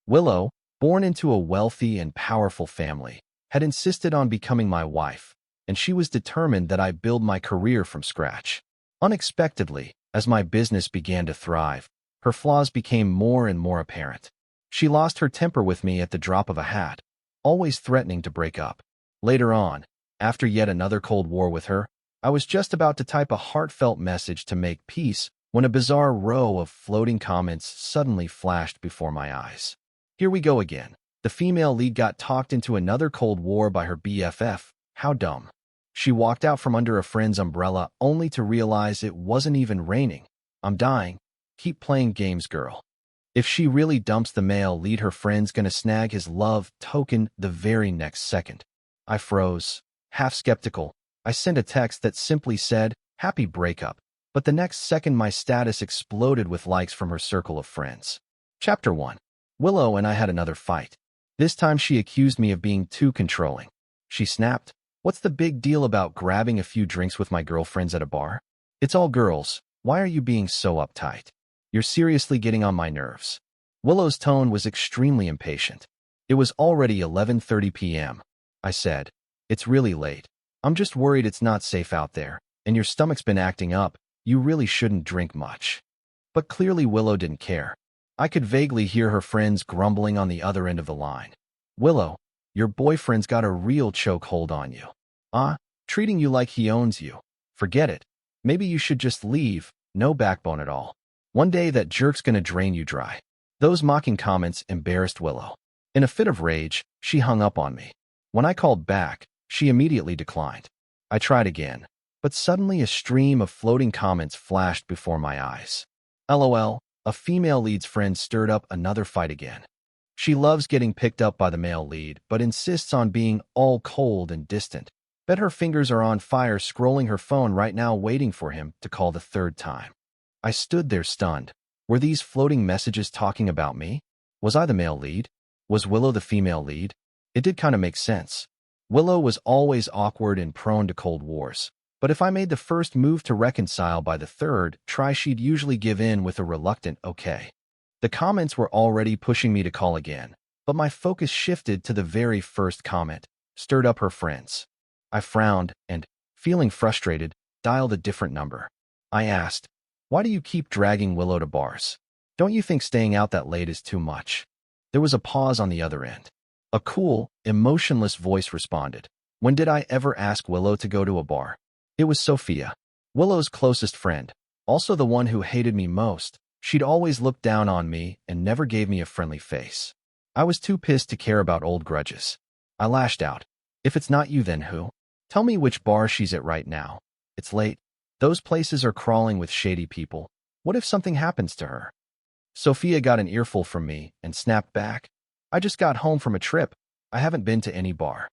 Willow, born into a wealthy and powerful family, had insisted on becoming my wife, and she was determined that I build my career from scratch. Unexpectedly, as my business began to thrive, her flaws became more and more apparent. She lost her temper with me at the drop of a hat, always threatening to break up. Later on, after yet another Cold War with her, I was just about to type a heartfelt message to make peace when a bizarre row of floating comments suddenly flashed before my eyes. Here we go again. The female lead got talked into another Cold War by her BFF. How dumb. She walked out from under a friend's umbrella only to realize it wasn't even raining. I'm dying. Keep playing games, girl. If she really dumps the male lead, her friend's gonna snag his love token the very next second. I froze, half skeptical. I sent a text that simply said, "Happy breakup," but the next second my status exploded with likes from her circle of friends. Chapter 1. Willow and I had another fight. This time she accused me of being too controlling. She snapped, "What's the big deal about grabbing a few drinks with my girlfriends at a bar? It's all girls. Why are you being so uptight? You're seriously getting on my nerves." Willow's tone was extremely impatient. It was already 11:30 p.m. I said, "It's really late. I'm just worried it's not safe out there, and your stomach's been acting up. You really shouldn't drink much." But clearly Willow didn't care. I could vaguely hear her friends grumbling on the other end of the line. "Willow, your boyfriend's got a real chokehold on you. Treating you like he owns you. Forget it. Maybe you should just leave. No backbone at all. One day that jerk's gonna drain you dry." Those mocking comments embarrassed Willow. In a fit of rage, she hung up on me. When I called back, she immediately declined. I tried again, but suddenly a stream of floating comments flashed before my eyes. LOL, a female lead's friend stirred up another fight again. She loves getting picked up by the male lead, but insists on being all cold and distant. Bet her fingers are on fire scrolling her phone right now waiting for him to call the third time. I stood there stunned. Were these floating messages talking about me? Was I the male lead? Was Willow the female lead? It did kind of make sense. Willow was always awkward and prone to Cold Wars, but if I made the first move to reconcile by the third try, she'd usually give in with a reluctant okay. The comments were already pushing me to call again, but my focus shifted to the very first comment, stirred up her friends. I frowned and, feeling frustrated, dialed a different number. I asked, "Why do you keep dragging Willow to bars? Don't you think staying out that late is too much?" There was a pause on the other end. A cool, emotionless voice responded, "When did I ever ask Willow to go to a bar?" It was Sophia, Willow's closest friend, also the one who hated me most. She'd always looked down on me and never gave me a friendly face. I was too pissed to care about old grudges. I lashed out, "If it's not you, then who? Tell me which bar she's at right now. It's late. Those places are crawling with shady people. What if something happens to her?" Sophia got an earful from me and snapped back, "I just got home from a trip. I haven't been to any bar."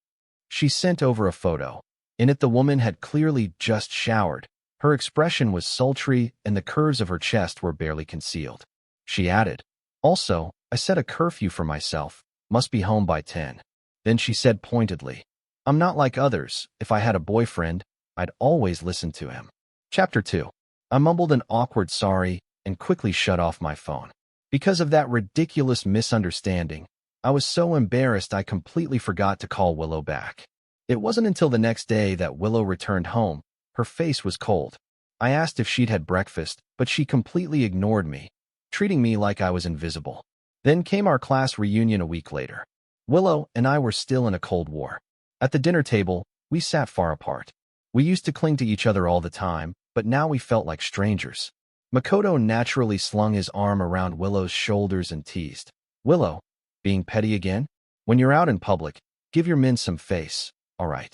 She sent over a photo. In it the woman had clearly just showered. Her expression was sultry and the curves of her chest were barely concealed. She added, "Also, I set a curfew for myself. Must be home by 10. Then she said pointedly, "I'm not like others. If I had a boyfriend, I'd always listen to him." Chapter 2. I mumbled an awkward sorry and quickly shut off my phone. Because of that ridiculous misunderstanding, I was so embarrassed I completely forgot to call Willow back. It wasn't until the next day that Willow returned home. Her face was cold. I asked if she'd had breakfast, but she completely ignored me, treating me like I was invisible. Then came our class reunion a week later. Willow and I were still in a Cold War. At the dinner table, we sat far apart. We used to cling to each other all the time, but now we felt like strangers. Makoto naturally slung his arm around Willow's shoulders and teased, "Willow, being petty again? When you're out in public, give your men some face, all right?"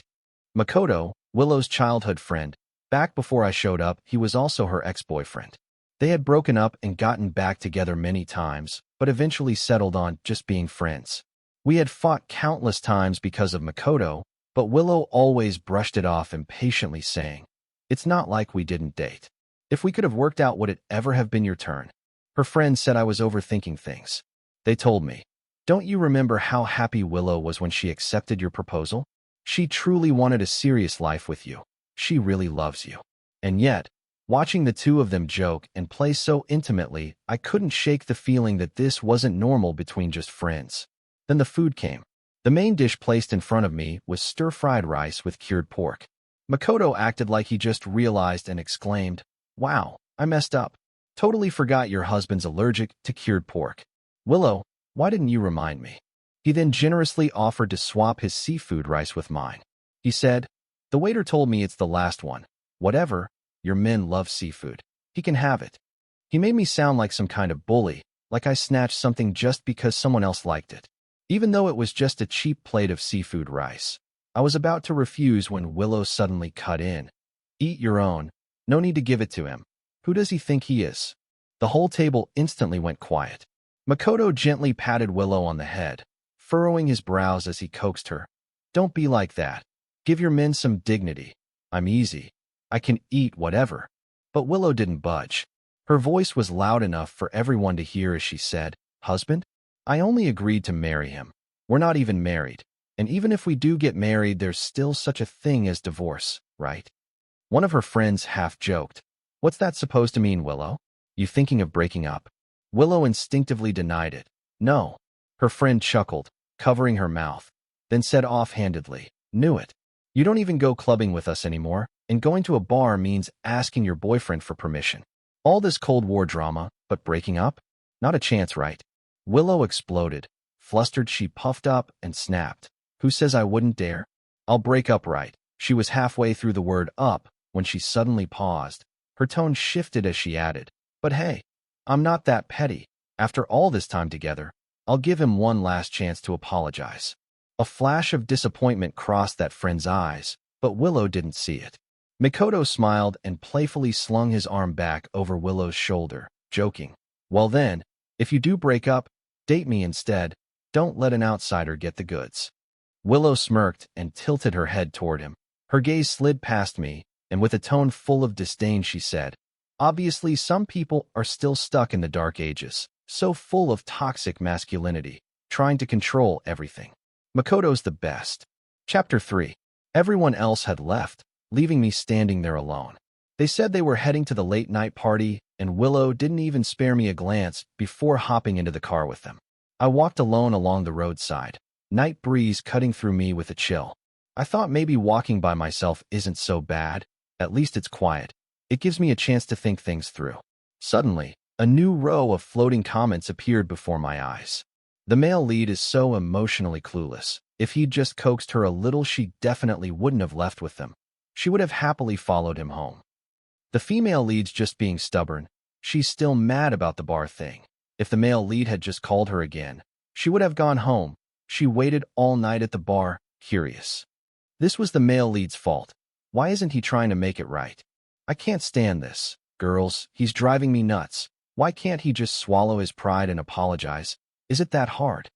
Makoto, Willow's childhood friend, back before I showed up, he was also her ex-boyfriend. They had broken up and gotten back together many times, but eventually settled on just being friends. We had fought countless times because of Makoto, but Willow always brushed it off impatiently, saying, "It's not like we didn't date. If we could have worked out, would it ever have been your turn?" Her friends said I was overthinking things. They told me, "Don't you remember how happy Willow was when she accepted your proposal? She truly wanted a serious life with you. She really loves you. And yet, Watching the two of them joke and play so intimately, I couldn't shake the feeling that this wasn't normal between just friends. Then the food came. The main dish placed in front of me was stir-fried rice with cured pork. Makoto acted like he just realized and exclaimed, "Wow, I messed up. Totally forgot your husband's allergic to cured pork. Willow, why didn't you remind me?" He then generously offered to swap his seafood rice with mine. He said, "The waiter told me it's the last one. Whatever, your men love seafood. He can have it." He made me sound like some kind of bully, like I snatched something just because someone else liked it. Even though it was just a cheap plate of seafood rice. I was about to refuse when Willow suddenly cut in. "Eat your own. No need to give it to him. Who does he think he is?" The whole table instantly went quiet. Makoto gently patted Willow on the head, furrowing his brows as he coaxed her. "Don't be like that. Give your men some dignity. I'm easy. I can eat whatever." But Willow didn't budge. Her voice was loud enough for everyone to hear as she said, "Husband? I only agreed to marry him. We're not even married. And even if we do get married, there's still such a thing as divorce, right?" One of her friends half joked, "What's that supposed to mean, Willow? You thinking of breaking up?" Willow instinctively denied it. "No." Her friend chuckled, covering her mouth, then said offhandedly, "Knew it. You don't even go clubbing with us anymore, and going to a bar means asking your boyfriend for permission. All this Cold War drama, but breaking up? Not a chance, right?" Willow exploded. Flustered, she puffed up and snapped, "Who says I wouldn't dare? I'll break up, right?" She was halfway through the word up when she suddenly paused. Her tone shifted as she added, "But hey, I'm not that petty. After all this time together, I'll give him one last chance to apologize." A flash of disappointment crossed that friend's eyes, but Willow didn't see it. Mikoto smiled and playfully slung his arm back over Willow's shoulder, joking, "Well then, if you do break up, date me instead. Don't let an outsider get the goods." Willow smirked and tilted her head toward him. Her gaze slid past me, and with a tone full of disdain she said, "Obviously some people are still stuck in the dark ages, so full of toxic masculinity, trying to control everything. Makoto's the best." Chapter 3. Everyone else had left, leaving me standing there alone. They said they were heading to the late-night party, and Willow didn't even spare me a glance before hopping into the car with them. I walked alone along the roadside, night breeze cutting through me with a chill. I thought maybe walking by myself isn't so bad. At least it's quiet. It gives me a chance to think things through. Suddenly, a new row of floating comments appeared before my eyes. The male lead is so emotionally clueless. If he'd just coaxed her a little, she definitely wouldn't have left with them. She would have happily followed him home. The female lead's just being stubborn. She's still mad about the bar thing. If the male lead had just called her again, she would have gone home. She waited all night at the bar, curious. This was the male lead's fault. Why isn't he trying to make it right? I can't stand this. Girls, he's driving me nuts. Why can't he just swallow his pride and apologize? Is it that hard?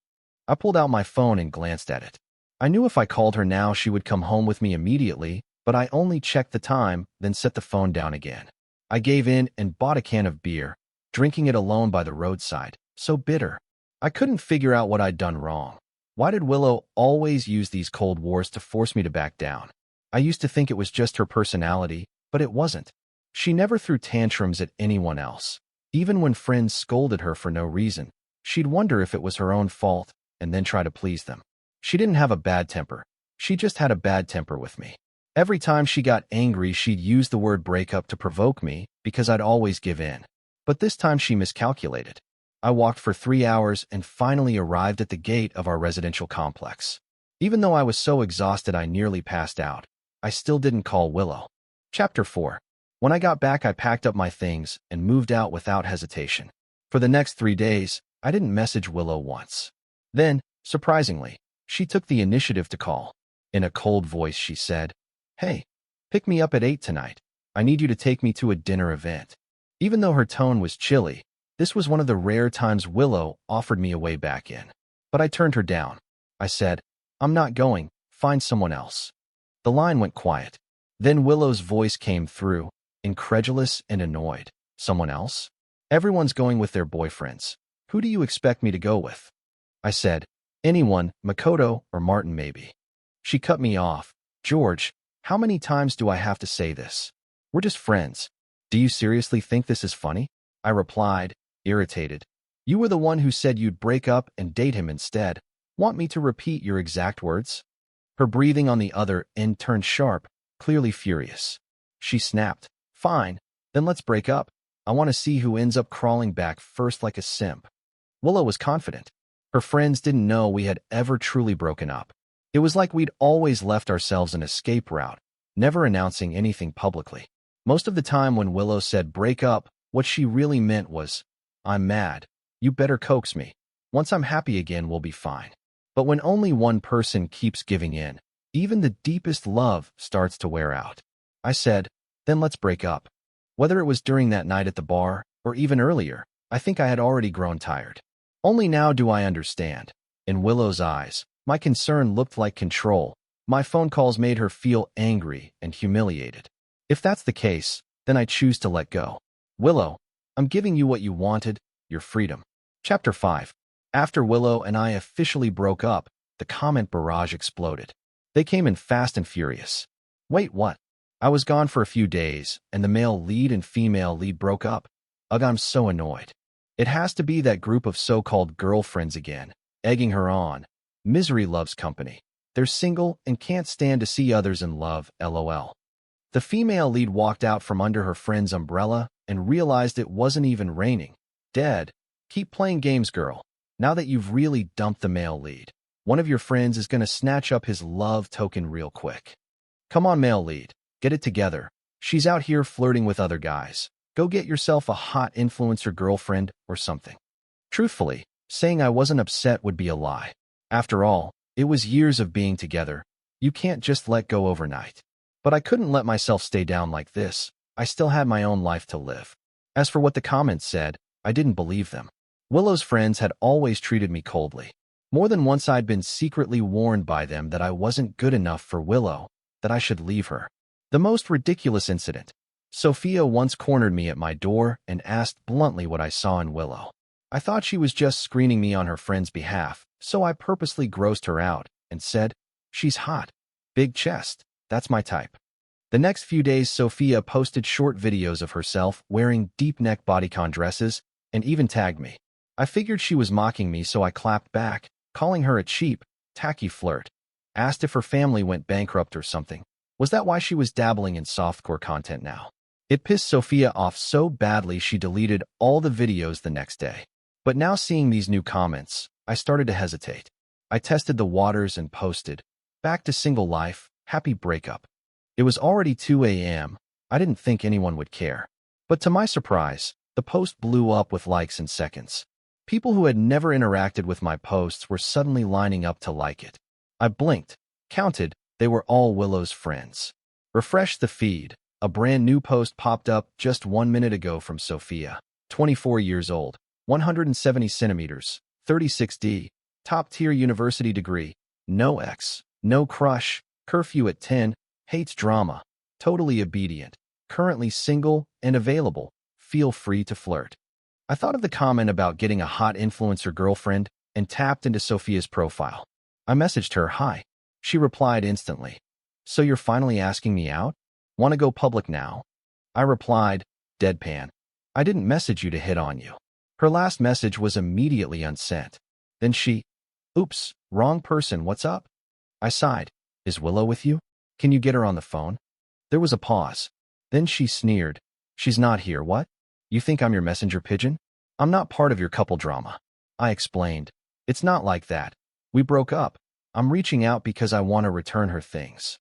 I pulled out my phone and glanced at it. I knew if I called her now, she would come home with me immediately, but I only checked the time, then set the phone down again. I gave in and bought a can of beer, drinking it alone by the roadside, so bitter. I couldn't figure out what I'd done wrong. Why did Willow always use these Cold Wars to force me to back down? I used to think it was just her personality, but it wasn't. She never threw tantrums at anyone else. Even when friends scolded her for no reason, she'd wonder if it was her own fault and then try to please them. She didn't have a bad temper. She just had a bad temper with me. Every time she got angry, she'd use the word breakup to provoke me because I'd always give in. But this time she miscalculated. I walked for 3 hours and finally arrived at the gate of our residential complex. Even though I was so exhausted I nearly passed out, I still didn't call Willow. Chapter 4. When I got back, I packed up my things and moved out without hesitation. For the next 3 days, I didn't message Willow once. Then, surprisingly, she took the initiative to call. In a cold voice, she said, "Hey, pick me up at 8 tonight. I need you to take me to a dinner event." Even though her tone was chilly, this was one of the rare times Willow offered me a way back in. But I turned her down. I said, "I'm not going. Find someone else." The line went quiet. Then Willow's voice came through, incredulous and annoyed. "Someone else? Everyone's going with their boyfriends. Who do you expect me to go with?" I said, "Anyone, Makoto or Martin maybe." She cut me off. "George, how many times do I have to say this? We're just friends. Do you seriously think this is funny? I replied, irritated. You were the one who said you'd break up and date him instead. Want me to repeat your exact words? Her breathing on the other end turned sharp, clearly furious. She snapped, Fine, then let's break up. I want to see who ends up crawling back first like a simp. Willow was confident. Her friends didn't know we had ever truly broken up. It was like we'd always left ourselves an escape route, never announcing anything publicly. Most of the time when Willow said break up, what she really meant was, I'm mad. You better coax me. Once I'm happy again, we'll be fine. But when only one person keeps giving in, even the deepest love starts to wear out. I said, then let's break up. Whether it was during that night at the bar, or even earlier, I think I had already grown tired. Only now do I understand. In Willow's eyes, my concern looked like control. My phone calls made her feel angry and humiliated. If that's the case, then I choose to let go. Willow, I'm giving you what you wanted, your freedom. Chapter 5. After Willow and I officially broke up, the comment barrage exploded. They came in fast and furious. Wait, what? I was gone for a few days, and the male lead and female lead broke up. Ugh, I'm so annoyed. It has to be that group of so-called girlfriends again, egging her on. Misery loves company. They're single and can't stand to see others in love, lol. The female lead walked out from under her friend's umbrella and realized it wasn't even raining. Dead. Keep playing games, girl. Now that you've really dumped the male lead, one of your friends is gonna snatch up his love token real quick. Come on, male lead. Get it together. She's out here flirting with other guys. Go get yourself a hot influencer girlfriend or something. Truthfully, saying I wasn't upset would be a lie. After all, it was years of being together. You can't just let go overnight. But I couldn't let myself stay down like this. I still had my own life to live. As for what the comments said, I didn't believe them. Willow's friends had always treated me coldly. More than once I'd been secretly warned by them that I wasn't good enough for Willow, that I should leave her. The most ridiculous incident. Sophia once cornered me at my door and asked bluntly what I saw in Willow. I thought she was just screening me on her friend's behalf, so I purposely grossed her out and said, She's hot. Big chest. That's my type. The next few days, Sophia posted short videos of herself wearing deep-neck bodycon dresses and even tagged me. I figured she was mocking me, so I clapped back, calling her a cheap, tacky flirt. Asked if her family went bankrupt or something. Was that why she was dabbling in softcore content now? It pissed Sophia off so badly she deleted all the videos the next day. But now seeing these new comments, I started to hesitate. I tested the waters and posted, back to single life, happy breakup. It was already 2 a.m. I didn't think anyone would care. But to my surprise, the post blew up with likes in seconds. People who had never interacted with my posts were suddenly lining up to like it. I blinked, counted, they were all Willow's friends. Refreshed the feed. A brand new post popped up just 1 minute ago from Sophia, 24 years old, 170 centimeters, 36D, top-tier university degree, no ex, no crush, curfew at 10, hates drama, totally obedient, currently single and available, feel free to flirt. I thought of the comment about getting a hot influencer girlfriend and tapped into Sophia's profile. I messaged her, hi. She replied instantly. So you're finally asking me out? Want to go public now? I replied, deadpan. I didn't message you to hit on you. Her last message was immediately unsent. Then she, oops, wrong person, what's up? I sighed. Is Willow with you? Can you get her on the phone? There was a pause. Then she sneered. She's not here, what? You think I'm your messenger pigeon? I'm not part of your couple drama. I explained. It's not like that. We broke up. I'm reaching out because I want to return her things.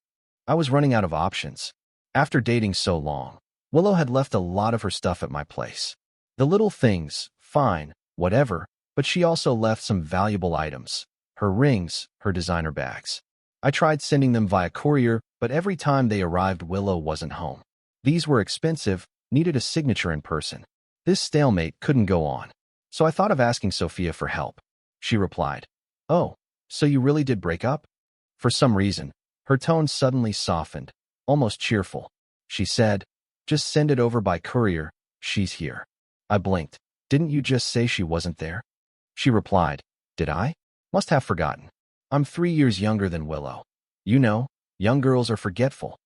I was running out of options. After dating so long, Willow had left a lot of her stuff at my place. The little things, fine, whatever, but she also left some valuable items. Her rings, her designer bags. I tried sending them via courier, but every time they arrived, Willow wasn't home. These were expensive, needed a signature in person. This stalemate couldn't go on. So I thought of asking Sophia for help. She replied, oh, so you really did break up? For some reason, her tone suddenly softened, almost cheerful. She said, just send it over by courier, she's here. I blinked. Didn't you just say she wasn't there? She replied, did I? Must have forgotten. I'm 3 years younger than Willow. You know, young girls are forgetful.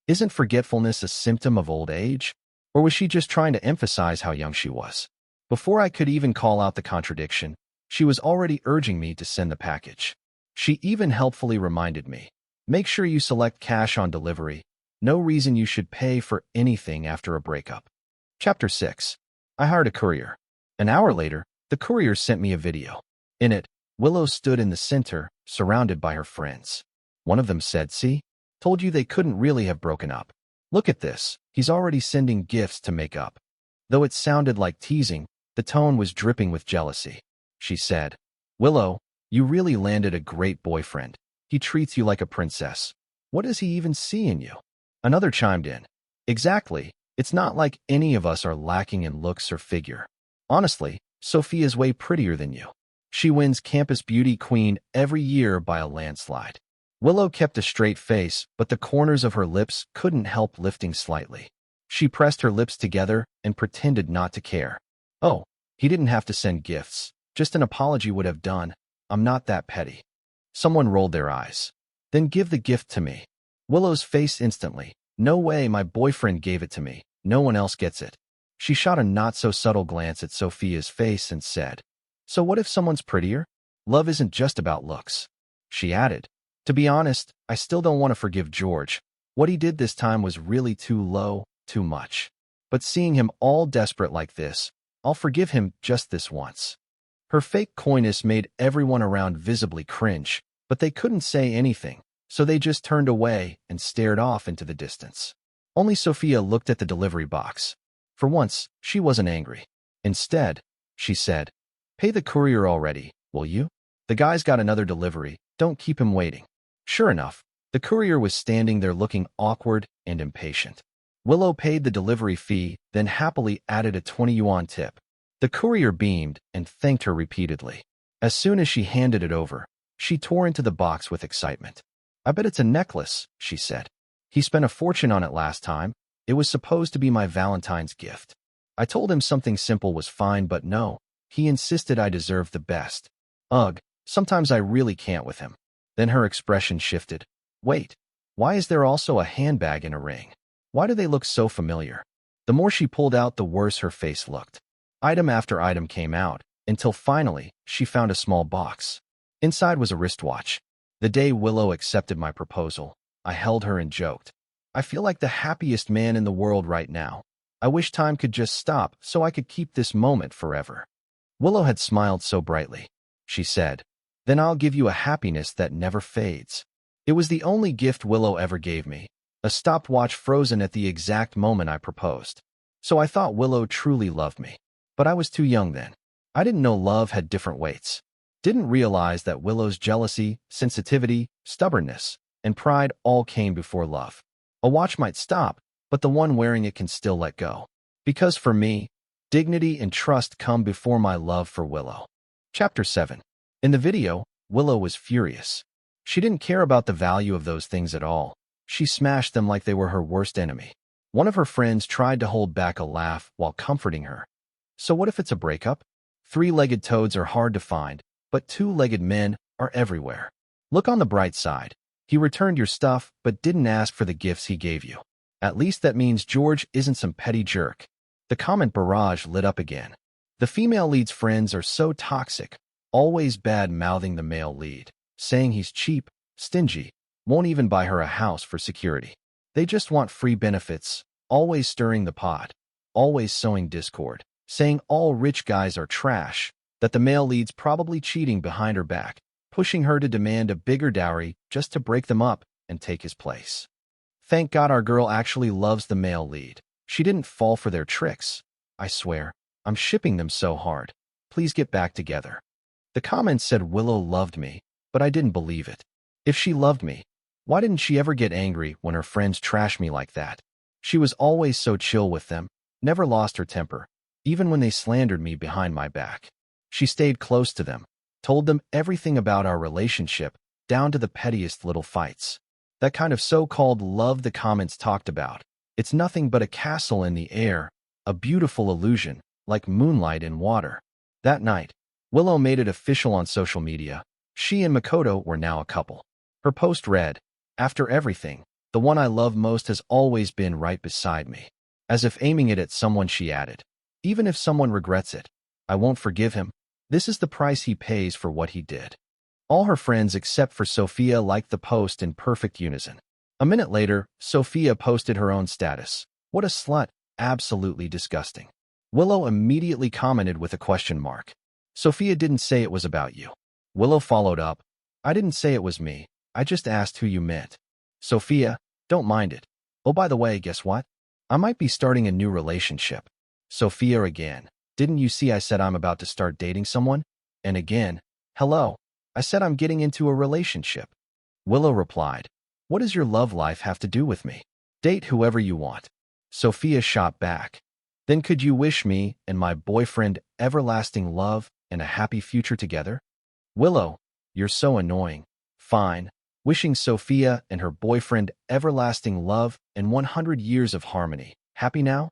Isn't forgetfulness a symptom of old age? Or was she just trying to emphasize how young she was? Before I could even call out the contradiction, she was already urging me to send the package. She even helpfully reminded me, make sure you select cash on delivery. No reason you should pay for anything after a breakup. Chapter 6. I hired a courier. An hour later, the courier sent me a video. In it, Willow stood in the center, surrounded by her friends. One of them said, "See? Told you they couldn't really have broken up. Look at this, he's already sending gifts to make up." Though it sounded like teasing, the tone was dripping with jealousy. She said, "Willow, you really landed a great boyfriend. He treats you like a princess. What does he even see in you?" Another chimed in, "Exactly, it's not like any of us are lacking in looks or figure. Honestly, Sophia's way prettier than you. She wins Campus Beauty Queen every year by a landslide." Willow kept a straight face, but the corners of her lips couldn't help lifting slightly. She pressed her lips together and pretended not to care. "Oh, he didn't have to send gifts. Just an apology would have done. I'm not that petty." Someone rolled their eyes. "Then give the gift to me." Willow's face instantly. "No way, my boyfriend gave it to me. No one else gets it." She shot a not-so-subtle glance at Sophia's face and said, "So what if someone's prettier? Love isn't just about looks." She added, "To be honest, I still don't want to forgive George. What he did this time was really too low, too much. But seeing him all desperate like this, I'll forgive him just this once." Her fake coyness made everyone around visibly cringe, but they couldn't say anything, so they just turned away and stared off into the distance. Only Sophia looked at the delivery box. For once, she wasn't angry. Instead, she said, "Pay the courier already, will you? The guy's got another delivery, don't keep him waiting." Sure enough, the courier was standing there looking awkward and impatient. Willow paid the delivery fee, then happily added a 20 yuan tip. The courier beamed and thanked her repeatedly. As soon as she handed it over, she tore into the box with excitement. "I bet it's a necklace," she said. "He spent a fortune on it last time. It was supposed to be my Valentine's gift. I told him something simple was fine, but no, he insisted I deserved the best. Ugh, sometimes I really can't with him." Then her expression shifted. "Wait, why is there also a handbag and a ring? Why do they look so familiar?" The more she pulled out, the worse her face looked. Item after item came out, until finally, she found a small box. Inside was a wristwatch. The day Willow accepted my proposal, I held her and joked, "I feel like the happiest man in the world right now. I wish time could just stop so I could keep this moment forever." Willow had smiled so brightly. She said, "Then I'll give you a happiness that never fades." It was the only gift Willow ever gave me, a stopwatch frozen at the exact moment I proposed. So I thought Willow truly loved me. But I was too young then. I didn't know love had different weights. Didn't realize that Willow's jealousy, sensitivity, stubbornness, and pride all came before love. A watch might stop, but the one wearing it can still let go. Because for me, dignity and trust come before my love for Willow. Chapter 7. In the video, Willow was furious. She didn't care about the value of those things at all. She smashed them like they were her worst enemy. One of her friends tried to hold back a laugh while comforting her. "So what if it's a breakup? Three-legged toads are hard to find, but two-legged men are everywhere. Look on the bright side. He returned your stuff, but didn't ask for the gifts he gave you. At least that means George isn't some petty jerk." The comment barrage lit up again. The female lead's friends are so toxic, always bad-mouthing the male lead, saying he's cheap, stingy, won't even buy her a house for security. They just want free benefits, always stirring the pot, always sowing discord, saying all rich guys are trash, that the male lead's probably cheating behind her back, pushing her to demand a bigger dowry just to break them up and take his place. Thank God our girl actually loves the male lead. She didn't fall for their tricks. I swear, I'm shipping them so hard. Please get back together. The comments said Willow loved me, but I didn't believe it. If she loved me, why didn't she ever get angry when her friends trashed me like that? She was always so chill with them, never lost her temper, even when they slandered me behind my back. She stayed close to them, told them everything about our relationship, down to the pettiest little fights. That kind of so-called love the comments talked about. It's nothing but a castle in the air, a beautiful illusion, like moonlight in water. That night, Willow made it official on social media. She and Makoto were now a couple. Her post read, "After everything, the one I love most has always been right beside me." As if aiming it at someone, she added, "Even if someone regrets it, I won't forgive him. This is the price he pays for what he did." All her friends except for Sophia liked the post in perfect unison. A minute later, Sophia posted her own status. "What a slut. Absolutely disgusting." Willow immediately commented with a question mark. "Sophia didn't say it was about you." Willow followed up, "I didn't say it was me. I just asked who you meant." Sophia, "Don't mind it. Oh, by the way, guess what? I might be starting a new relationship." Sophia again, "Didn't you see I said I'm about to start dating someone?" And again, "Hello. I said I'm getting into a relationship." Willow replied, "What does your love life have to do with me? Date whoever you want." Sophia shot back, "Then could you wish me and my boyfriend everlasting love and a happy future together?" Willow, "You're so annoying." Fine. Wishing Sophia and her boyfriend everlasting love and 100 years of harmony. Happy now?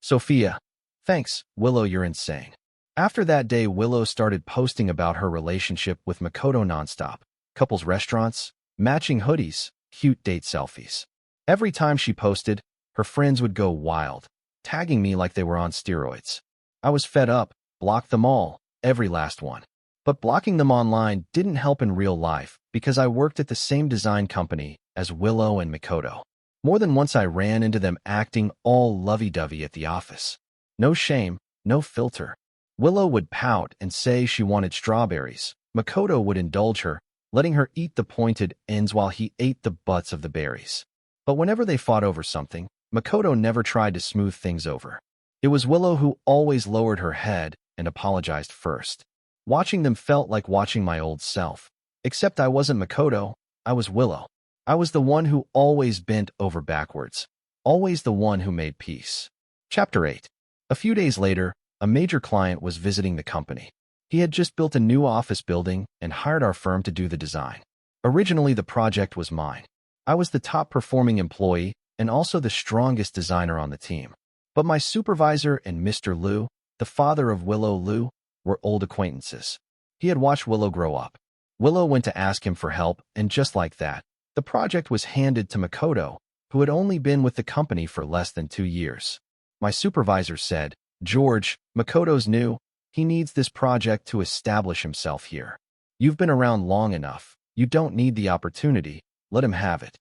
Sophia, "Thanks, Willow, you're insane." After that day, Willow started posting about her relationship with Makoto nonstop. Couples restaurants, matching hoodies, cute date selfies. Every time she posted, her friends would go wild, tagging me like they were on steroids. I was fed up, blocked them all, every last one. But blocking them online didn't help in real life because I worked at the same design company as Willow and Makoto. More than once I ran into them acting all lovey-dovey at the office. No shame, no filter. Willow would pout and say she wanted strawberries. Makoto would indulge her, letting her eat the pointed ends while he ate the butts of the berries. But whenever they fought over something, Makoto never tried to smooth things over. It was Willow who always lowered her head and apologized first. Watching them felt like watching my old self. Except I wasn't Makoto, I was Willow. I was the one who always bent over backwards. Always the one who made peace. Chapter 8. A few days later, a major client was visiting the company. He had just built a new office building and hired our firm to do the design. Originally, the project was mine. I was the top-performing employee and also the strongest designer on the team. But my supervisor and Mr. Liu, the father of Willow Liu, were old acquaintances. He had watched Willow grow up. Willow went to ask him for help, and just like that, the project was handed to Makoto, who had only been with the company for less than 2 years. My supervisor said, "George, Makoto's new. He needs this project to establish himself here. You've been around long enough. You don't need the opportunity. Let him have it."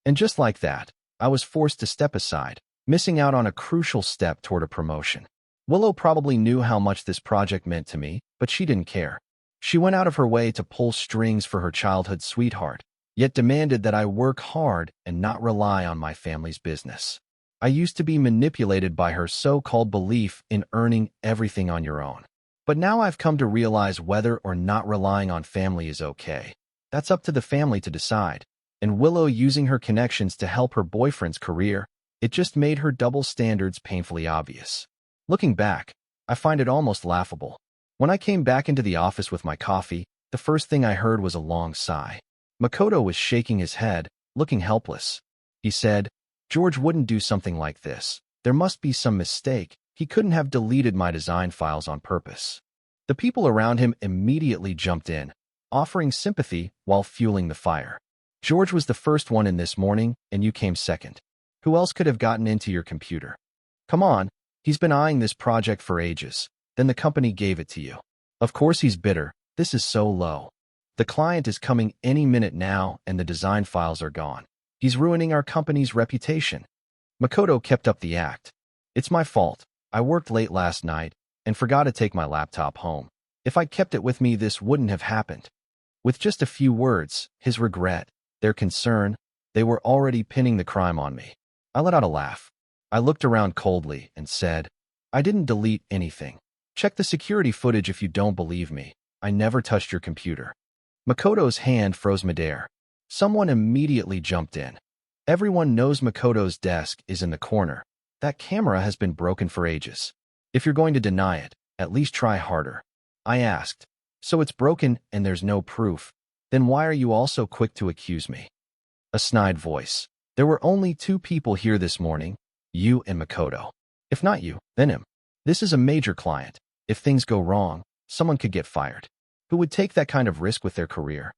And just like that, I was forced to step aside, missing out on a crucial step toward a promotion. Willow probably knew how much this project meant to me, but she didn't care. She went out of her way to pull strings for her childhood sweetheart, yet demanded that I work hard and not rely on my family's business. I used to be manipulated by her so-called belief in earning everything on your own. But now I've come to realize whether or not relying on family is okay. That's up to the family to decide. And Willow using her connections to help her boyfriend's career, it just made her double standards painfully obvious. Looking back, I find it almost laughable. When I came back into the office with my coffee, the first thing I heard was a long sigh. Makoto was shaking his head, looking helpless. He said, "George wouldn't do something like this. There must be some mistake. He couldn't have deleted my design files on purpose." The people around him immediately jumped in, offering sympathy while fueling the fire. "George was the first one in this morning, and you came second. Who else could have gotten into your computer? Come on, he's been eyeing this project for ages. Then the company gave it to you. Of course he's bitter. This is so low. The client is coming any minute now, and the design files are gone. He's ruining our company's reputation." Makoto kept up the act. "It's my fault. I worked late last night and forgot to take my laptop home. If I kept it with me, this wouldn't have happened." With just a few words, his regret, their concern, they were already pinning the crime on me. I let out a laugh. I looked around coldly and said, "I didn't delete anything. Check the security footage if you don't believe me. I never touched your computer." Makoto's hand froze midair. Someone immediately jumped in. "Everyone knows Makoto's desk is in the corner. That camera has been broken for ages. If you're going to deny it, at least try harder." I asked, "So it's broken and there's no proof. Then why are you all so quick to accuse me?" A snide voice. "There were only 2 people here this morning, you and Makoto. If not you, then him. This is a major client. If things go wrong, someone could get fired. Who would take that kind of risk with their career?"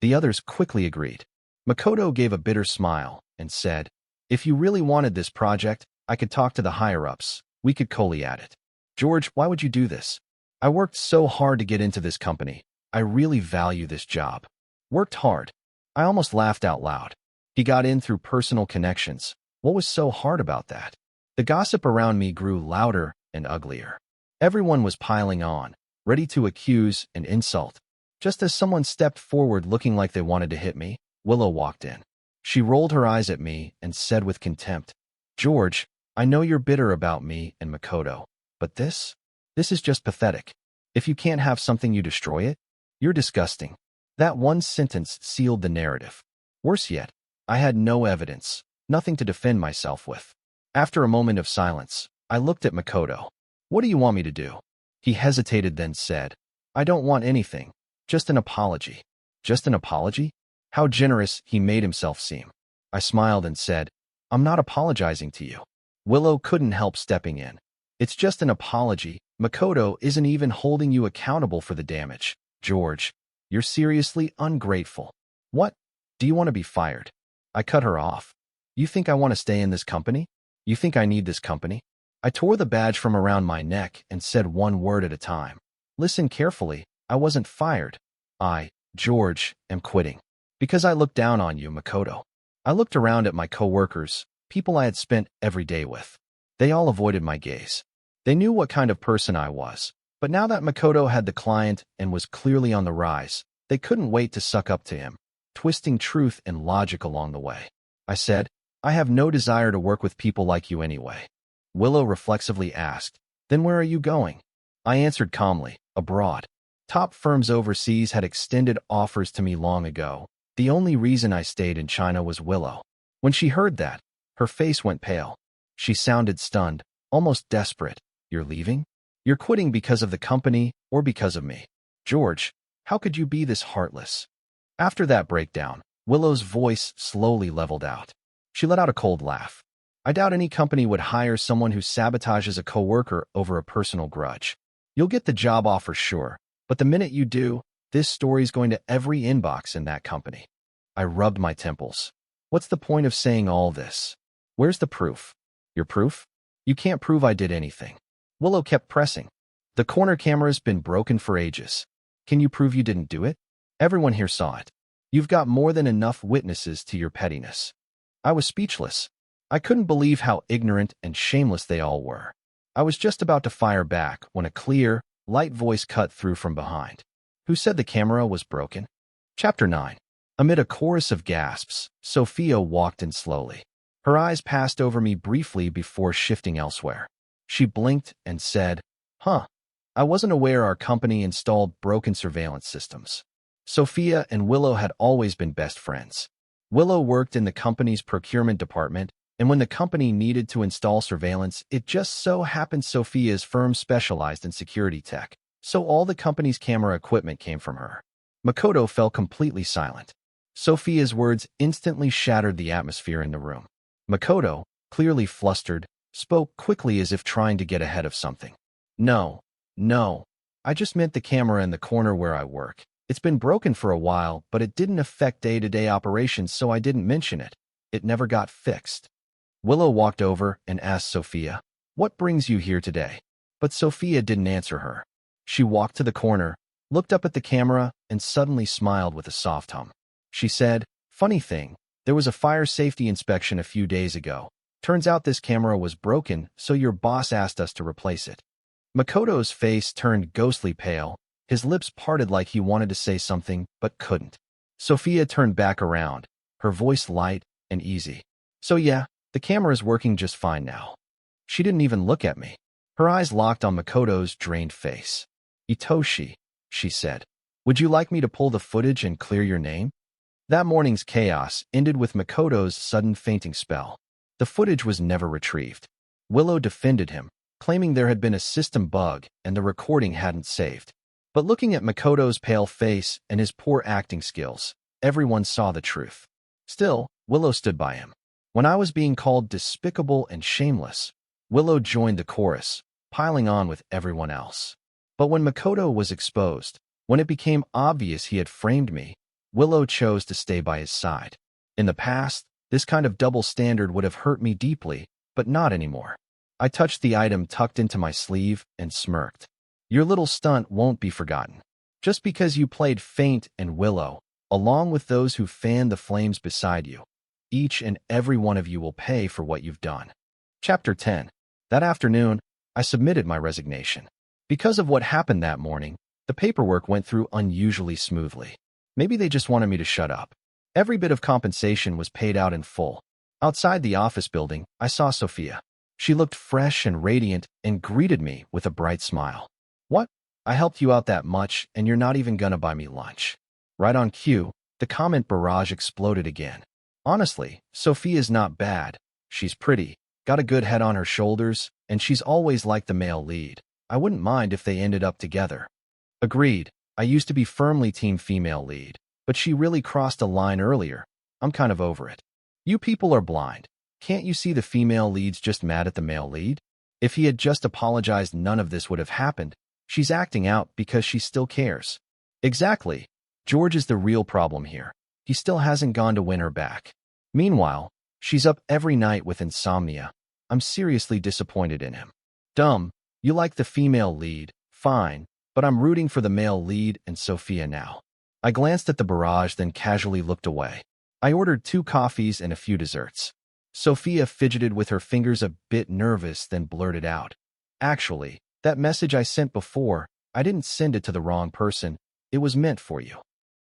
The others quickly agreed. Makoto gave a bitter smile and said, "If you really wanted this project, I could talk to the higher-ups. We could colly at it. George, why would you do this? I worked so hard to get into this company. I really value this job. Worked hard. I almost laughed out loud. He got in through personal connections. What was so hard about that? The gossip around me grew louder and uglier. Everyone was piling on, ready to accuse and insult. Just as someone stepped forward looking like they wanted to hit me, Willow walked in. She rolled her eyes at me and said with contempt, George, I know you're bitter about me and Makoto, but this is just pathetic. If you can't have something, you destroy it? You're disgusting. That one sentence sealed the narrative. Worse yet, I had no evidence, nothing to defend myself with. After a moment of silence, I looked at Makoto. What do you want me to do? He hesitated, then said, I don't want anything, just an apology. Just an apology? How generous he made himself seem. I smiled and said, I'm not apologizing to you. Willow couldn't help stepping in. It's just an apology. Makoto isn't even holding you accountable for the damage. George, you're seriously ungrateful. What? Do you want to be fired? I cut her off. You think I want to stay in this company? You think I need this company? I tore the badge from around my neck and said one word at a time. Listen carefully, I wasn't fired. I, George, am quitting. Because I looked down on you, Makoto. I looked around at my coworkers, people I had spent every day with. They all avoided my gaze. They knew what kind of person I was. But now that Makoto had the client and was clearly on the rise, they couldn't wait to suck up to him, twisting truth and logic along the way. I said, I have no desire to work with people like you anyway. Willow reflexively asked, Then where are you going? I answered calmly, abroad. Top firms overseas had extended offers to me long ago. The only reason I stayed in China was Willow. When she heard that, her face went pale. She sounded stunned, almost desperate. You're leaving? You're quitting because of the company or because of me? George, how could you be this heartless? After that breakdown, Willow's voice slowly leveled out. She let out a cold laugh. I doubt any company would hire someone who sabotages a coworker over a personal grudge. You'll get the job offer, sure, but the minute you do, this story's going to every inbox in that company. I rubbed my temples. What's the point of saying all this? Where's the proof? Your proof? You can't prove I did anything. Willow kept pressing. The corner camera's been broken for ages. Can you prove you didn't do it? Everyone here saw it. You've got more than enough witnesses to your pettiness. I was speechless. I couldn't believe how ignorant and shameless they all were. I was just about to fire back when a clear, light voice cut through from behind. Who said the camera was broken? Chapter 9. Amid a chorus of gasps, Sophia walked in slowly. Her eyes passed over me briefly before shifting elsewhere. She blinked and said, Huh. I wasn't aware our company installed broken surveillance systems. Sophia and Willow had always been best friends. Willow worked in the company's procurement department, and when the company needed to install surveillance, it just so happened Sophia's firm specialized in security tech, so all the company's camera equipment came from her. Makoto fell completely silent. Sophia's words instantly shattered the atmosphere in the room. Makoto, clearly flustered, spoke quickly as if trying to get ahead of something. No. I just meant the camera in the corner where I work. It's been broken for a while, but it didn't affect day-to-day operations, so I didn't mention it. It never got fixed. Willow walked over and asked Sophia, What brings you here today? But Sophia didn't answer her. She walked to the corner, looked up at the camera, and suddenly smiled with a soft hum. She said, Funny thing, there was a fire safety inspection a few days ago. Turns out this camera was broken, so your boss asked us to replace it. Makoto's face turned ghostly pale. His lips parted like he wanted to say something, but couldn't. Sophia turned back around, her voice light and easy. So yeah, the camera's working just fine now. She didn't even look at me. Her eyes locked on Makoto's drained face. Itoshi, she said, would you like me to pull the footage and clear your name? That morning's chaos ended with Makoto's sudden fainting spell. The footage was never retrieved. Willow defended him, claiming there had been a system bug and the recording hadn't saved. But looking at Makoto's pale face and his poor acting skills, everyone saw the truth. Still, Willow stood by him. When I was being called despicable and shameless, Willow joined the chorus, piling on with everyone else. But when Makoto was exposed, when it became obvious he had framed me, Willow chose to stay by his side. In the past, this kind of double standard would have hurt me deeply, but not anymore. I touched the item tucked into my sleeve and smirked. Your little stunt won't be forgotten. Just because you played Faint and Willow, along with those who fanned the flames beside you, each and every one of you will pay for what you've done. Chapter 10. That afternoon, I submitted my resignation. Because of what happened that morning, the paperwork went through unusually smoothly. Maybe they just wanted me to shut up. Every bit of compensation was paid out in full. Outside the office building, I saw Sophia. She looked fresh and radiant and greeted me with a bright smile. What? I helped you out that much, and you're not even gonna buy me lunch. Right on cue, the comment barrage exploded again. Honestly, Sophia's not bad. She's pretty, got a good head on her shoulders, and she's always liked the male lead. I wouldn't mind if they ended up together. Agreed. I used to be firmly team female lead, but she really crossed a line earlier. I'm kind of over it. You people are blind. Can't you see the female lead's just mad at the male lead? If he had just apologized, none of this would have happened. She's acting out because she still cares. Exactly. George is the real problem here. He still hasn't gone to win her back. Meanwhile, she's up every night with insomnia. I'm seriously disappointed in him. Dumb. You like the female lead, fine, but I'm rooting for the male lead and Sophia now. I glanced at the barrage, then casually looked away. I ordered 2 coffees and a few desserts. Sophia fidgeted with her fingers, a bit nervous, then blurted out. Actually, that message I sent before, I didn't send it to the wrong person. It was meant for you.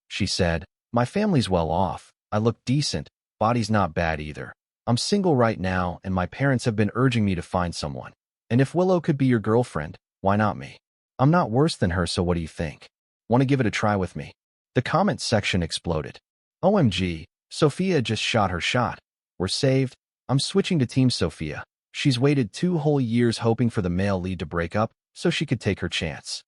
She said, my family's well off. I look decent. Body's not bad either. I'm single right now, and my parents have been urging me to find someone. And if Willow could be your girlfriend, why not me? I'm not worse than her, so what do you think? Want to give it a try with me? The comment section exploded. OMG, Sophia just shot her shot. We're saved. I'm switching to Team Sophia. She's waited 2 whole years hoping for the male lead to break up so she could take her chance.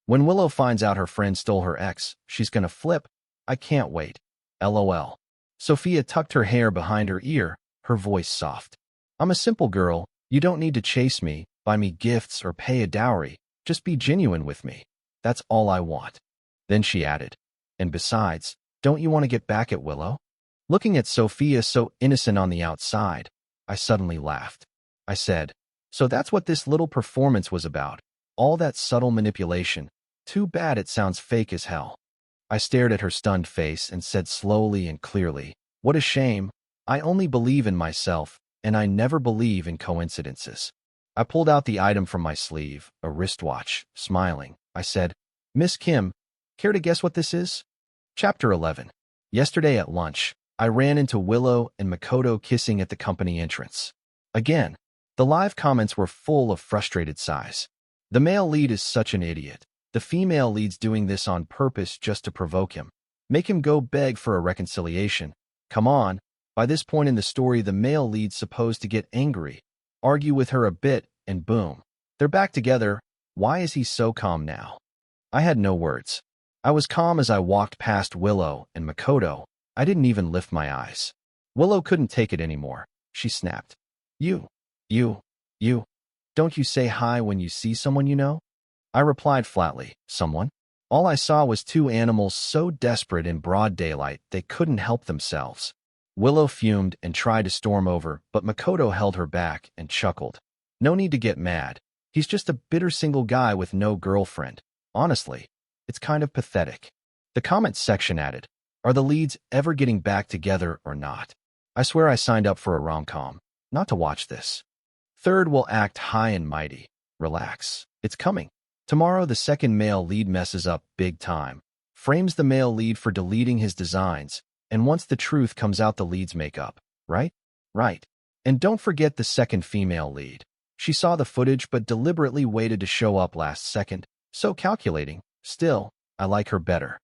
When Willow finds out her friend stole her ex, she's gonna flip. I can't wait. LOL. Sophia tucked her hair behind her ear, her voice soft. I'm a simple girl. You don't need to chase me, buy me gifts, or pay a dowry. Just be genuine with me. That's all I want. Then she added, and besides, don't you want to get back at Willow? Looking at Sophia so innocent on the outside, I suddenly laughed. I said, so that's what this little performance was about. All that subtle manipulation. Too bad it sounds fake as hell. I stared at her stunned face and said slowly and clearly, what a shame. I only believe in myself, and I never believe in coincidences. I pulled out the item from my sleeve, a wristwatch. Smiling, I said, Miss Kim, care to guess what this is? Chapter 11. Yesterday at lunch, I ran into Willow and Makoto kissing at the company entrance. Again, the live comments were full of frustrated sighs. The male lead is such an idiot. The female lead's doing this on purpose just to provoke him. Make him go beg for a reconciliation. Come on. By this point in the story, the male lead's supposed to get angry, argue with her a bit, and boom. They're back together. Why is he so calm now? I had no words. I was calm as I walked past Willow and Makoto. I didn't even lift my eyes. Willow couldn't take it anymore. She snapped. You. Don't you say hi when you see someone you know? I replied flatly, someone? All I saw was 2 animals so desperate in broad daylight they couldn't help themselves. Willow fumed and tried to storm over, but Makoto held her back and chuckled. No need to get mad. He's just a bitter single guy with no girlfriend. Honestly, it's kind of pathetic. The comments section added, are the leads ever getting back together or not? I swear I signed up for a rom-com, not to watch this. Third will act high and mighty. Relax. It's coming. Tomorrow the second male lead messes up big time, frames the male lead for deleting his designs, and once the truth comes out, the leads make up, right? Right. And don't forget the second female lead. She saw the footage but deliberately waited to show up last second, so calculating. Still, I like her better.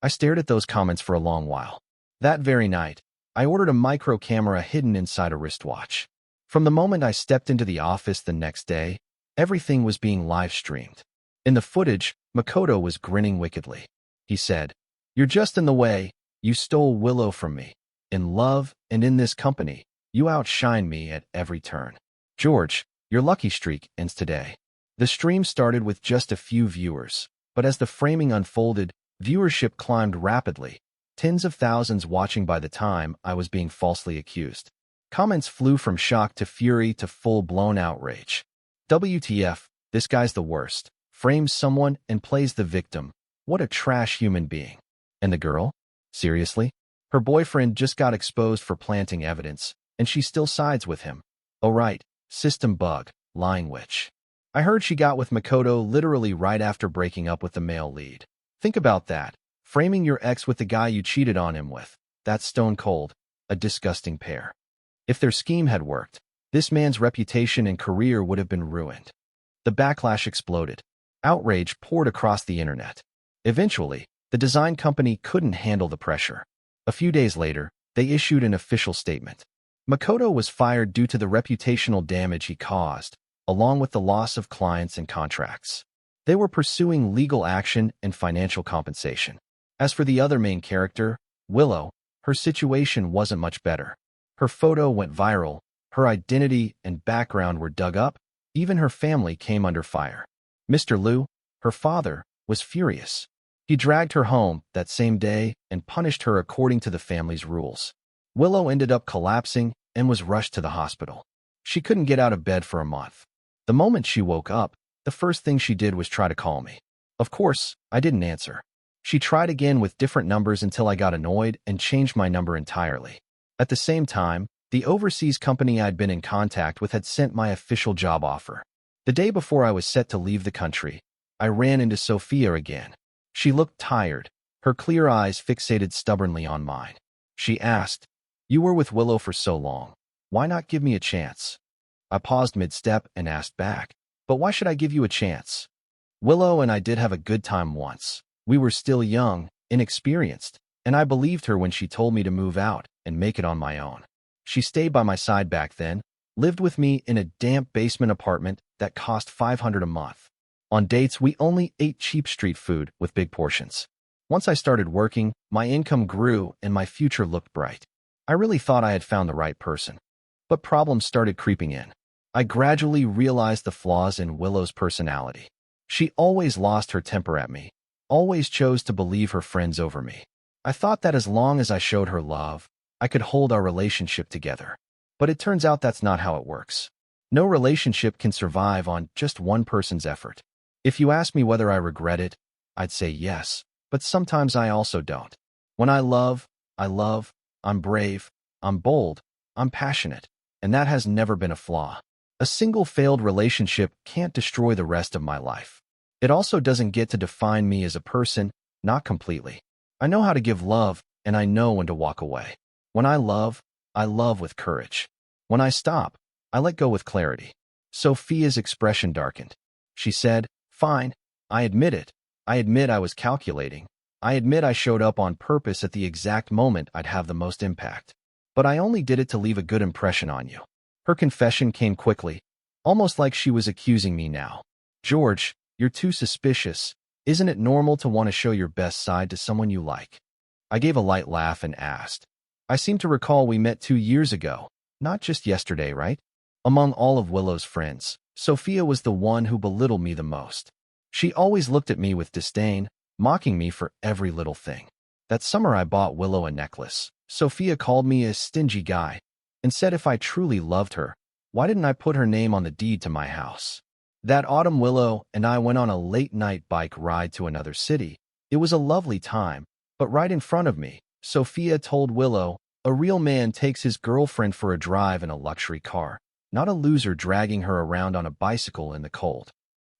I stared at those comments for a long while. That very night, I ordered a micro camera hidden inside a wristwatch. From the moment I stepped into the office the next day, everything was being live-streamed. In the footage, Makoto was grinning wickedly. He said, you're just in the way. You stole Willow from me. In love and in this company, you outshine me at every turn. George, your lucky streak ends today. The stream started with just a few viewers, but as the framing unfolded, viewership climbed rapidly, tens of thousands watching by the time I was being falsely accused. Comments flew from shock to fury to full-blown outrage. WTF, this guy's the worst. Frames someone and plays the victim. What a trash human being. And the girl? Seriously? Her boyfriend just got exposed for planting evidence, and she still sides with him. Oh right, system bug, lying witch. I heard she got with Makoto literally right after breaking up with the male lead. Think about that. Framing your ex with the guy you cheated on him with. That's stone cold. A disgusting pair. If their scheme had worked, this man's reputation and career would have been ruined. The backlash exploded. Outrage poured across the internet. Eventually, the design company couldn't handle the pressure. A few days later, they issued an official statement. Makoto was fired due to the reputational damage he caused, along with the loss of clients and contracts. They were pursuing legal action and financial compensation. As for the other main character, Willow, her situation wasn't much better. Her photo went viral, her identity and background were dug up, even her family came under fire. Mr. Liu, her father, was furious. He dragged her home that same day and punished her according to the family's rules. Willow ended up collapsing and was rushed to the hospital. She couldn't get out of bed for a month. The moment she woke up, the first thing she did was try to call me. Of course, I didn't answer. She tried again with different numbers until I got annoyed and changed my number entirely. At the same time, the overseas company I'd been in contact with had sent my official job offer. The day before I was set to leave the country, I ran into Sophia again. She looked tired, her clear eyes fixated stubbornly on mine. She asked, "You were with Willow for so long. Why not give me a chance?" I paused mid-step and asked back, "But why should I give you a chance? Willow and I did have a good time once. We were still young, inexperienced, and I believed her when she told me to move out and make it on my own. She stayed by my side back then, lived with me in a damp basement apartment that cost $500 a month. On dates, we only ate cheap street food with big portions. Once I started working, my income grew and my future looked bright. I really thought I had found the right person. But problems started creeping in. I gradually realized the flaws in Willow's personality. She always lost her temper at me, always chose to believe her friends over me. I thought that as long as I showed her love, I could hold our relationship together. But it turns out that's not how it works. No relationship can survive on just one person's effort. If you ask me whether I regret it, I'd say yes, but sometimes I also don't. When I love, I'm brave, I'm bold, I'm passionate, and that has never been a flaw. A single failed relationship can't destroy the rest of my life. It also doesn't get to define me as a person, not completely. I know how to give love, and I know when to walk away. When I love with courage. When I stop, I let go with clarity. Sophia's expression darkened. She said, "Fine, I admit it. I admit I was calculating. I admit I showed up on purpose at the exact moment I'd have the most impact. But I only did it to leave a good impression on you." Her confession came quickly, almost like she was accusing me now. "George, you're too suspicious. Isn't it normal to want to show your best side to someone you like?" I gave a light laugh and asked, "I seem to recall we met 2 years ago, not just yesterday, right?" Among all of Willow's friends, Sophia was the one who belittled me the most. She always looked at me with disdain, mocking me for every little thing. That summer I bought Willow a necklace. Sophia called me a stingy guy and said if I truly loved her, why didn't I put her name on the deed to my house? That autumn, Willow and I went on a late-night bike ride to another city. It was a lovely time, but right in front of me, Sophia told Willow, "A real man takes his girlfriend for a drive in a luxury car, not a loser dragging her around on a bicycle in the cold."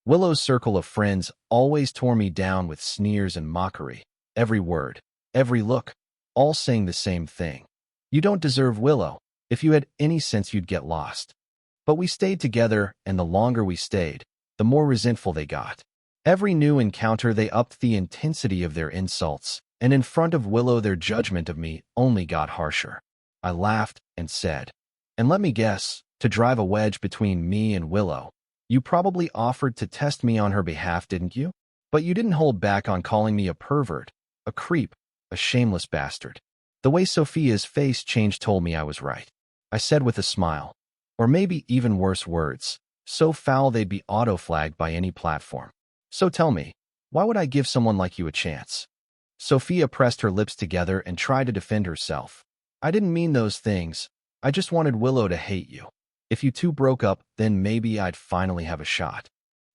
Willow's circle of friends always tore me down with sneers and mockery. Every word, every look, all saying the same thing. "You don't deserve Willow. If you had any sense, you'd get lost." But we stayed together, and the longer we stayed, the more resentful they got. Every new encounter, they upped the intensity of their insults, and in front of Willow, their judgment of me only got harsher. I laughed and said, "And let me guess, to drive a wedge between me and Willow, you probably offered to test me on her behalf, didn't you? But you didn't hold back on calling me a pervert, a creep, a shameless bastard." The way Sophia's face changed told me I was right. I said with a smile, or maybe even worse words, so foul they'd be auto-flagged by any platform. "So tell me, why would I give someone like you a chance?" Sophia pressed her lips together and tried to defend herself. "I didn't mean those things. I just wanted Willow to hate you. If you two broke up, then maybe I'd finally have a shot.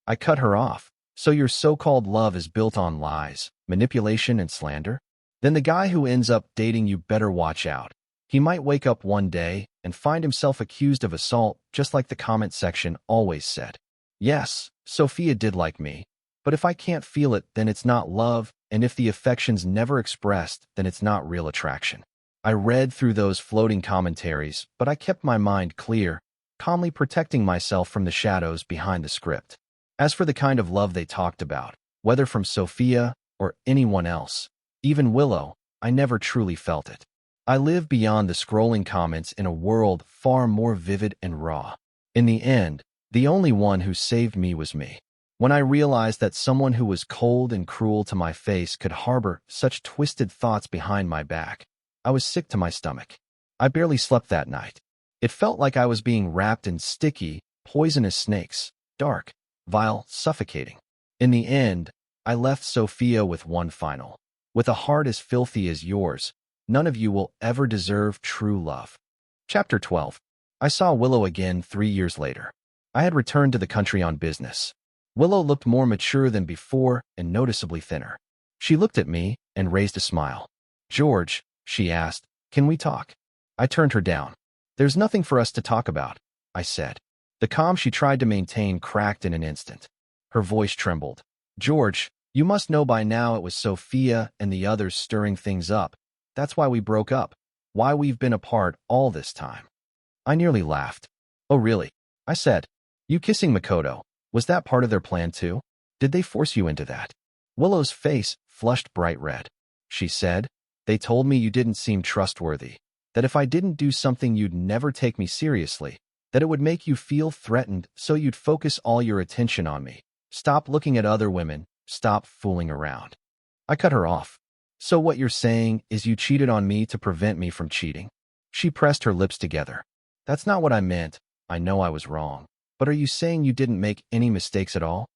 I cut her off. So your so-called love is built on lies, manipulation, and slander? Then the guy who ends up dating you better watch out. He might wake up one day and find himself accused of assault, just like the comment section always said. Yes, Sophia did like me. But if I can't feel it, then it's not love, and if the affection's never expressed, then it's not real attraction. I read through those floating commentaries, but I kept my mind clear, calmly protecting myself from the shadows behind the script. As for the kind of love they talked about, whether from Sophia or anyone else, even Willow, I never truly felt it. I live beyond the scrolling comments in a world far more vivid and raw. In the end, the only one who saved me was me. When I realized that someone who was cold and cruel to my face could harbor such twisted thoughts behind my back, I was sick to my stomach. I barely slept that night. It felt like I was being wrapped in sticky, poisonous snakes, dark, vile, suffocating. In the end, I left Sophia with one final. With a heart as filthy as yours, none of you will ever deserve true love. Chapter 12. I saw Willow again 3 years later. I had returned to the country on business. Willow looked more mature than before and noticeably thinner. She looked at me and raised a smile. "George," she asked, "can we talk?" I turned her down. "There's nothing for us to talk about," I said. The calm she tried to maintain cracked in an instant. Her voice trembled. "George, you must know by now it was Sophia and the others stirring things up. That's why we broke up. Why we've been apart all this time." I nearly laughed. "Oh, really?" I said. "You kissing Makoto, was that part of their plan too? Did they force you into that?" Willow's face flushed bright red. She said, "They told me you didn't seem trustworthy, that if I didn't do something you'd never take me seriously, that it would make you feel threatened, so you'd focus all your attention on me. Stop looking at other women, stop fooling around." I cut her off. "So what you're saying is you cheated on me to prevent me from cheating?" She pressed her lips together. "That's not what I meant. I know I was wrong. But are you saying you didn't make any mistakes at all?"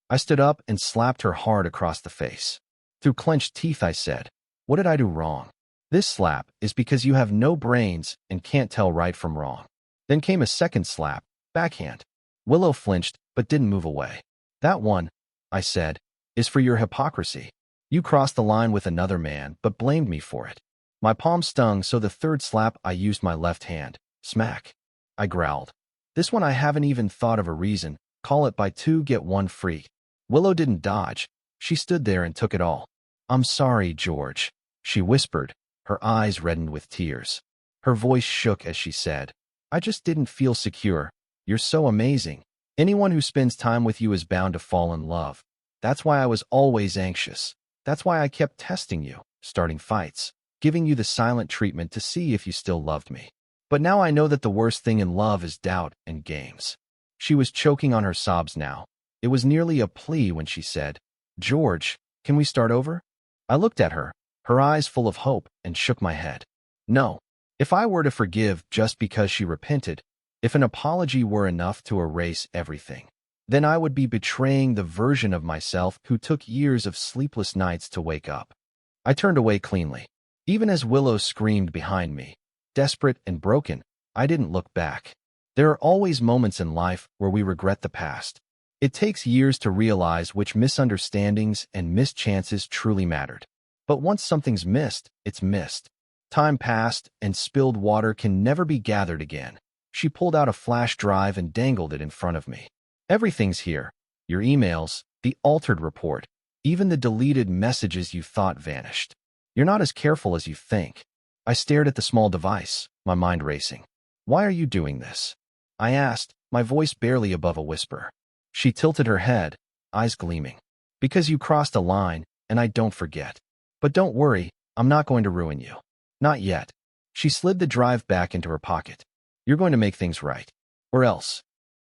I stood up and slapped her hard across the face. Through clenched teeth, I said, "What did I do wrong? This slap is because you have no brains and can't tell right from wrong." Then came a second slap, backhand. Willow flinched but didn't move away. "That one," I said, "is for your hypocrisy. You crossed the line with another man but blamed me for it." My palm stung, so the third slap I used my left hand. Smack. I growled. "This one I haven't even thought of a reason. Call it buy two, get one free." Willow didn't dodge. She stood there and took it all. "I'm sorry, George," she whispered, her eyes reddened with tears. Her voice shook as she said, "I just didn't feel secure. You're so amazing. Anyone who spends time with you is bound to fall in love. That's why I was always anxious. That's why I kept testing you, starting fights, giving you the silent treatment to see if you still loved me. But now I know that the worst thing in love is doubt and games." She was choking on her sobs now. It was nearly a plea when she said, "George, can we start over?" I looked at her, her eyes full of hope, and shook my head. No. If I were to forgive just because she repented, if an apology were enough to erase everything, then I would be betraying the version of myself who took years of sleepless nights to wake up. I turned away cleanly. Even as Willow screamed behind me, desperate and broken, I didn't look back. There are always moments in life where we regret the past. It takes years to realize which misunderstandings and missed chances truly mattered. But once something's missed, it's missed. Time passed, and spilled water can never be gathered again. She pulled out a flash drive and dangled it in front of me. "Everything's here. Your emails, the altered report, even the deleted messages you thought vanished. You're not as careful as you think." I stared at the small device, my mind racing. "Why are you doing this?" I asked, my voice barely above a whisper. She tilted her head, eyes gleaming. "Because you crossed a line, and I don't forget. But don't worry, I'm not going to ruin you. Not yet." She slid the drive back into her pocket. "You're going to make things right. Or else."